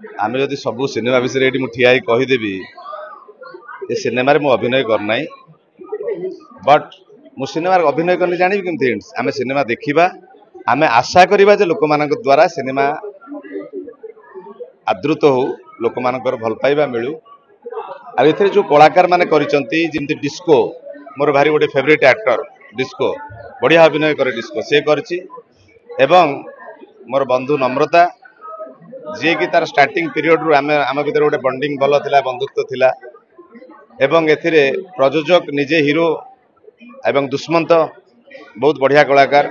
आम जदि सबू सिनेमा विषय ये ठिया कहीदेवी ये सिनेमा मु अभिनय करना बट मु सिनेमा अभिनय करनी जानी केमती आम सिनेमा देखा आम आशा करवा लोक मान द्वारा सिनेमा आदृत हो लोक मानकर भल पाइबा मिलू आ जो कलाकार माने जमी डिस्को मोर भारी गोटे फेवरेट एक्टर डिस्को बढ़िया अभिनय करे डिस्को से करछि एवं मोर बंधु नम्रता जी की तार स्टार्टिंग पीरियड रु आम भीतर गोटे बॉन्डिंग भल थिला बंधुत्व थिला एवं एथिरे प्रयोजक निजे हीरो एवं दुष्मंत बहुत बढ़िया कलाकार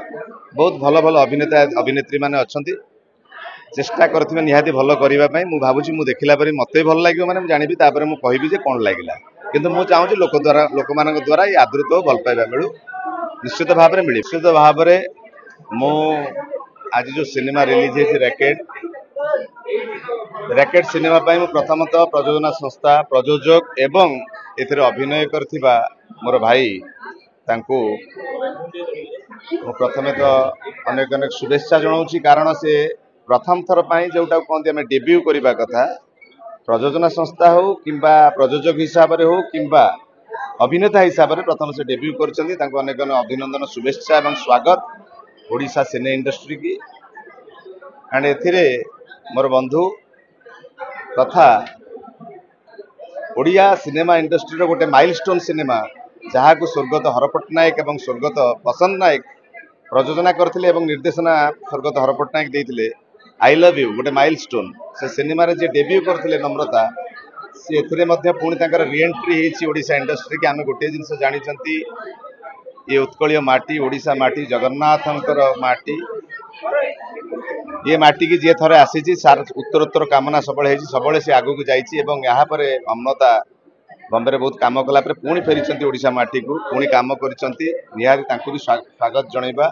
बहुत भल भल अभिनेता अभिनेत्री माने अछंती चेष्टा करथिबे निहाती भल करिबा पई मु भाबुची मु देखिला परे मते भल लागियो माने जानिबी तापरे मु कहिबी जे कोन लागिला किंतु मु चाहूची लोक मानक द्वारा ये आदृत भल पाइबा मिलू निश्चित भाव में मिली निश्चित भाव में मु आज जो सिनेमा रिलीज है रैकेट सिनेमा पाई प्रथमतः प्रयोजना संस्था प्रयोजक एवं एथिरे अभिनय करथिबा मोर भाई तांको प्रथमे तो अनेक अनेक शुभेच्छा जनाऊँ कारण से प्रथम थर पाई जोटा कहते आम डेब्यू करने कथा प्रयोजना संस्था हो किंबा प्रयोजक हिसाब से हो किंबा अभिनेता हिसाब से प्रथम से डेब्यू करछंती तांको अनेक अनेक अभिनंदन शुभेच्छा एवं स्वागत ओडिशा सिने इंडस्ट्री की एंड एथिरे मोर बंधु तथा ओडिया सिनेमा इंडस्ट्री गोटे माइलस्टोन सिनेमा जहाँ को स्वर्गत हर पट्टनायक एवं स्वर्गत बसंत नायक प्रयोजना करथिले एवं निर्देशना स्वर्गत हर पट्टनायक देइथिले आई लव यू गोटे माइलस्टोन से सिनेमा रे जे डेब्यू करथिले नम्रता सी एथिरे मध्य पुणी तांकर रीएंट्री हेछि ओडिशा इंडस्ट्री के आमे गोटे जिंस जानि चंती ये उत्कलीय माटी ओडिशा माटी जगन्नाथंकर माटी ये माटी की जी थरे आसी सार उत्तरोत्तर कामना सबल है सबले से आगू को जाइए और यहाँ पर ममता बॉम्बे बहुत काम कला पुणी फेरी ओडिशा माटी को पुणी काम करिसेंती निहारी भी स्वागत जनइबा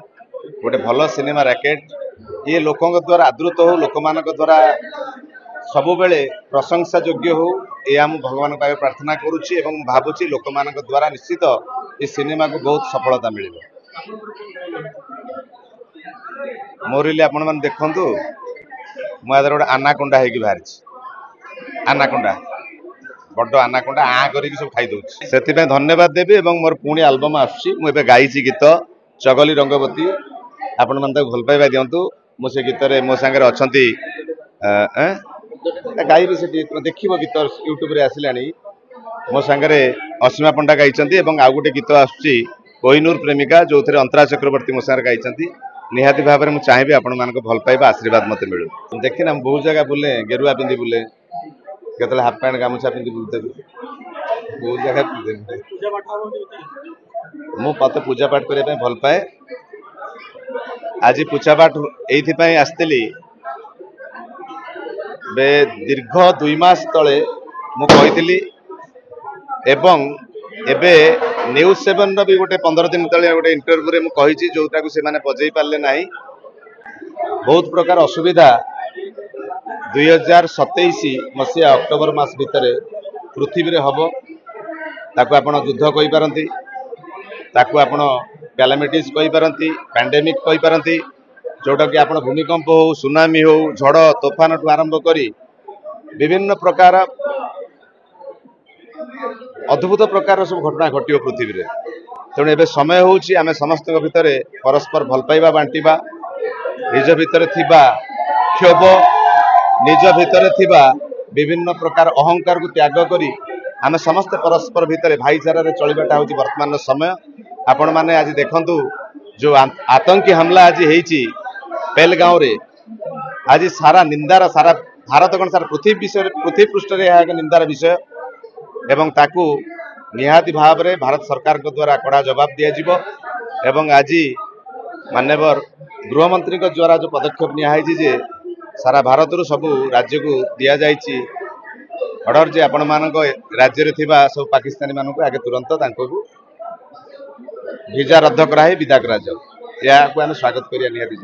गोटे भल सिनेमा रैकेट ये लोकों द्वारा आदृत हो लोक मान द्वारा सबु बेले प्रशंसा योग्य हो यह हम भगवान पाए प्रार्थना करुच्ची एवं भावुची लोक मान द्वारा निश्चित ये सिनेमा को बहुत सफलता मिले मोरिली आपण मैंने देखु मुझे गोटे आनाकोंडा होगी बाहरी आनाकोंडा बड़ आनाकोंडा आ कर सब खाई से धन्यवाद देवी और मोर पुणी आलबम आसुची मुझे गाई गीत चगली रंगवती आपण मैंने भल पाइबा दिंतु मुझे गीत मो सांगे अच्छा गाई से देख गीत यूट्यूब रे आसला मो सांगे असीमा पंडा गाई आउ गोटे गीत आसुची कोहिनूर प्रेमिका जो थे अंतरा चक्रवर्ती मो सांगे गाई निहाती भाव में चाहिए आपण मान भल पाइबा आशीर्वाद मत मिलू देखना बहुत जगह बुले गेरुआ पिंधि बुले केतले हाफ पैंट गामुछा पिंधि बुलते बहुत जगह मुझे पूजा पाठ करने भल पाए आज पूजा पाठ ये आसती बे दीर्घ 2 मास तले मुझे एवं एबे न्यूज 7 भी गोटे 15 दिन तले गोटे इंटरव्यू रे मुझे जोटा को से माने बजई पारे ना बहुत प्रकार असुविधा 2027 मसीहा अक्टोबर मास भितर पृथ्वी रे हबो ताकू आपण युद्ध कहि पारंती ताकू आपण कैलामिटीज कहि पारंती पैंडेमिक कहि पारंती जोटा कि आपण भूमिकंप हो सुनामी हो झड़ तोफान ठू आरंभ करी विभिन्न प्रकार अद्भुत प्रकार सब घटना घटो पृथ्वी रे तेणु एबे समय होउची आमे समस्त भितर परस्पर भल पाइबा बांटिबा निज भितर थिबा क्षोभ निज भितर थिबा विभिन्न प्रकार अहंकार को त्याग करी आमे समस्त परस्पर भितर भाईचारा रे चलिबाटा होउची वर्तमान समय आपण माने आज देखंतु जो आतंकी हमला आज हेची पेलगांव रे आज सारा निंदार सारा भारत कौन सारा पृथ्वी पृष्ठ रे एक निंदार विषय एवं ताकू निहाती भाव में भारत सरकार को द्वारा कड़ा जवाब दिया एवं आज माननीय गृहमंत्री द्वारा जो पदक्षेप नियाई जे सारा भारत रु सबू राज्य को दि जाइए ऑर्डर जे आपण मान राज्य रे थिबा सब पाकिस्तानी मान को आगे तुरंत वीजा रद्द कराई विदा करा या स्वागत करिया निहाती।